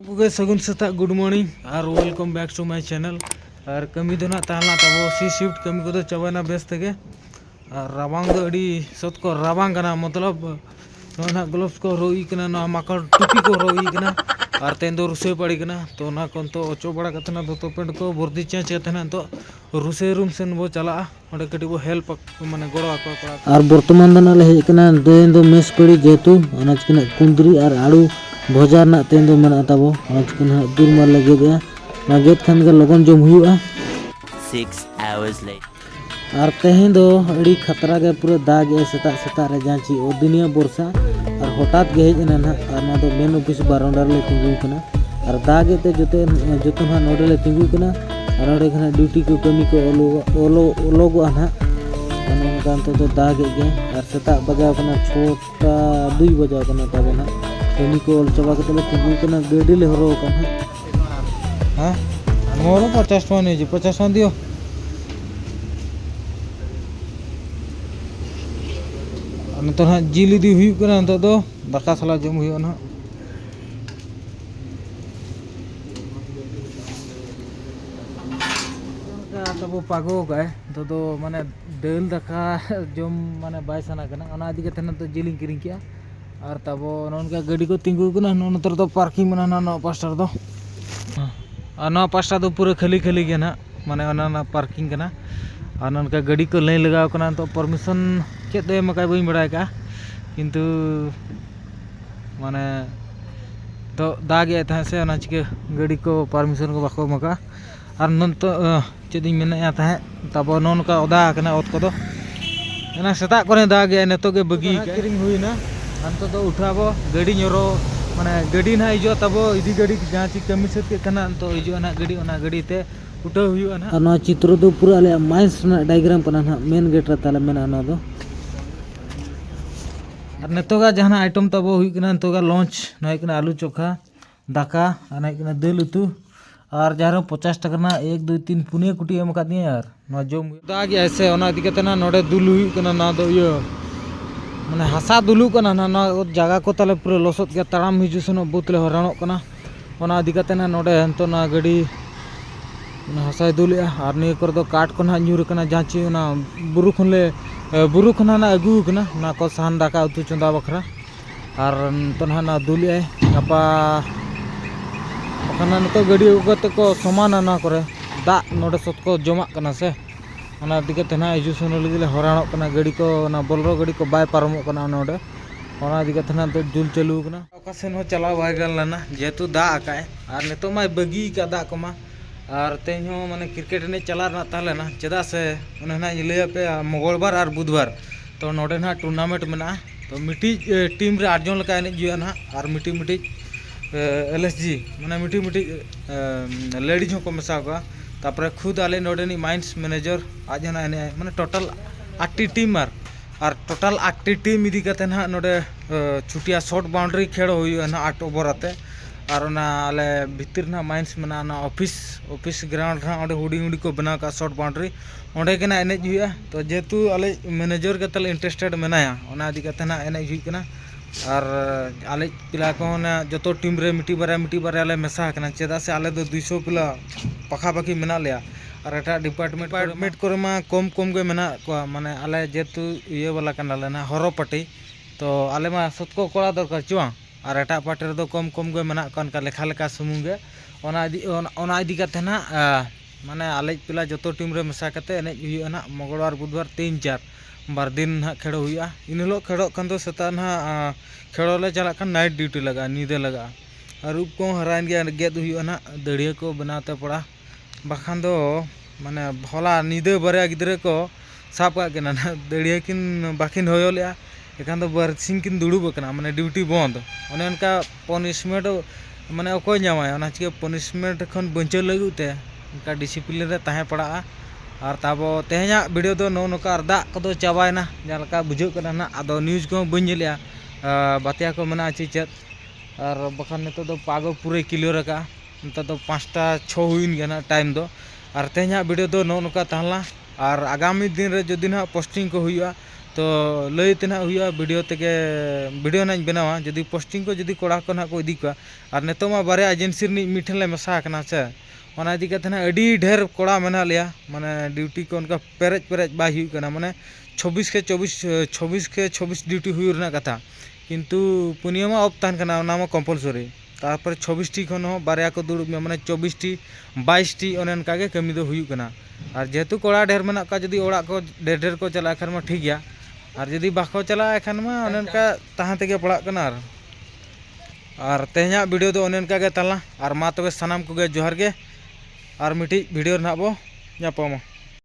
सगुन सेता good morning और welcome back to my channel और कमी दो ना तब सी शिफ्ट कमी को चाबाना बेस तक और राबांग सत को राबांग कना मतलब ना ग्लोव्स को रोई कना माकड़ टुपी को रोई कना और तेन दो रुसे पड़ी कना तो ना कोन तो ओचो बड़ा कतना दोतो पेंट को वर्दी चेंज कतना तो रुसे रूम सेन वो चला ओडे कटी वो हेल्प माने गड़ो को पड़ा और वर्तमान दना ले कना देन दो मेस पड़ी जेतु अनाज कना कुंदरी और आड़ू भोजा ना तेन दो मना ताबो आज कना दूर मार लगे गया ना गेट खान का लगन जम हुआ 6 hours later और तेहें दो अड़ी खतरा के पूरा दाग ए सेता सेता रे जांची ओ दुनिया बोरसा और हठात गे हेज ना और ना दो मेन ऑफिस बारंडार ले तिंगु कना और दाग ते जोते ना नोडे ले तिंगु कना और नोडे खना ड्यूटी को कमी को ओलो ना अनकान तो दाग गे और सेता बजाव कना छोटा 2 बजाव कना ताबो ना कमी को ओल चबा के तिंगु कना गाड़ी ले हरो कना हां मोरो 50 टका नहीं जी 50 टका दियो तो हाँ जिल इदी हुई तो दाका सला जम हुई ना तब पागो गए तो माने दाल दाका जम माने बाय सना कना तो जिलिंग किरिंग किया और तब नोनका गाड़ी को तिंगु कना नोनतर तो पार्किंग मना ना पास्टर दो और ना पास्टा तो पूरा खाली खाली गया ना माने ना पार्किंग कना और नोनका गाड़ी को लाइन लगाव कना तो परमिशन चेत दे मकाय बई बड़ाय का किंतु माने तो दागे था से ना चिके गाड़ी को परमिशन को बाको मका और नन तो चेदिं मेना था तब नोनका ओदा कना ओत को दो ना सेता करे दागे नेतो के बगी किरिंग हुईना अंत तो उठाबो गाड़ी ñoro माने गाड़ी ना इजो तब इदी गाड़ी जहां ची कमी सेत के कना तो इजो ना गाड़ी ते उठा हुआ ना और ना चित्र दो पूरा अले माइंस ना डायग्राम कना ना मेन गेट रे ताले मेना ना दो और नेतोगा जहां आइटम तब हुई कना नेतोगा लॉन्च ना कना आलू चोखा दाका ना कना दाल उतु और जहां 50 टका ना 1 2 3 पुनिया कुटी एम का दिया यार ना जम दाग ऐसे ओना दिकते ना नोडे दुलु हुई कना ना दो यो माने हसा दुलु कना ना जगह को ताले पूरा लसत के ताड़ाम हिजु सनो बुतले हरानो कना ओना दिकते ना नोडे हंतो ना गाड़ी हसाय दुलिया और निये कर दो काट को ना न्यूर कना जांची ना बुरु खना ना अगु कना ना को सहन दाका उतु चंदा बखरा और तो ना दुलिया गपा बखाना तो गाड़ी उगते को समान ना करे दा नोडे सत को जमा कना से ओना दिकते ना हिजु सनो लगिले हरानो कना गाड़ी को ना बोलरो गाड़ी को बाय पारमो कना नोडे ओना दिकते ना तो जुल चालू कना ओकासेन हो चला बाय गल ना जेतु दा आकाय और नेतो मा बगी का दा कोमा और तेहो माने क्रिकेट ने चला ना ताले ना चेदा से ना लैया पे मंगलवार और बुधवार तो नोडे ना टूर्नामेंट मेना तो मिटी टीम रे 8 जन लका एने जुया ना और मिटी एलएसजी माने मिटी लेडीज को मेसा को तापर खुद आले नोडे नि माइंस मैनेजर आज ना एने माने टोटल 8 टीम और टोटल 8 टीम इदी कते ना नोडे छुटिया शॉर्ट बाउंड्री खेल हुई ना 8 ओवर आते और आले भितर ना माइंस मना ना ऑफिस ग्राउंड रा ओडे हुडी को बना का शॉर्ट बाउंड्री ओडे के ना एनेज हुआ तो जेतु आले मैनेजर के तले इंटरेस्टेड मेनाया ओना दी कते ना एनेज हुई कना और आले पिला को ना जतो टीम रे मिटी बारे आले मेसा कना चेदा से आले दो 200 पिला पखा पखी मेना लिया और एटा डिपार्टमेंट करे मा कम के मेना को माने आले जेतु ये वाला कना लेना हरो पट्टी तो आले मा सत को कोड़ा दरकार चुआ और एटा पार्टी रे कम के मेना कन का लेखा सुमुंगे ओना इदी कते ना माने आले पिला जतो टीम रे मेसा कते एने हुई ना मंगलवार बुधवार 3-4 बार दिन ना खेड़ो हुई इन हिलो खेड़ो कन तो सेता ना खेड़ो ले चला कन नाइट ड्यूटी लगा नींदे लगा और रूप को हराइन गया गेद हुई ना दड़िया को बनाते पड़ा बखान दो माने भला नींदे बारे गिद्रे को साब का केना ना दड़िया किन बाकिन होयो लिया एखान दो बारसिंग किन दुड़ुब कना माने ड्यूटी बंद ओने उनका पनिशमेंट माने अकोय ᱧᱟᱢᱟᱭ ओना चिके पनिशमेंट खन बंचल लगुते उनका डिसिप्लिन रे ताहे पड़ा और तब तेहना वीडियो दो नोका दा को चाबायना जलका बुझो कना ना आदो न्यूज को बंजलिया बातिया को मना ची चेत और बखान नितो दो पागो पूरे क्लियर का नितो दो 5टा 6 हुइन गना टाइम दो और तेहना वीडियो दो नोका ताहला और आगामी दिन रे जदि ना पोस्टिंग को हुआ तो लैते ना हुआ वीडियो तेगे वीडियो ना बनावा जदि पोस्टिंग को जदि कोड़ा को ना को इदी को और नेतो मा बारे एजेंसी रि मिठन ले मेसा कना से ओना इदी कते ना अडी ढेर कोड़ा मेना लिया माने ड्यूटी को उनका पेरेज पेरेज बाय हुई कना माने 26 के 24 ड्यूटी हुई रना कथा किंतु पुनिया मा ऑफ तान कना ओना मा कंपलसरी तारपर 26 टी खन हो बारे को दुड़ माने 24 टी 22 टी ओने अनका के कमी दो हुई कना और जेहेतु कोड़ा ढेर मेना का जदि ओड़ा को ढेर ढेर को चला खान मा ठीक गया और जदि बाको चला एखान मा अनका तहां तेगे पड़ा कना और तेहना वीडियो दो अनका के तला और मा तबे सनाम को गे जोहार गे और मिटी वीडियो ना बो नापामा।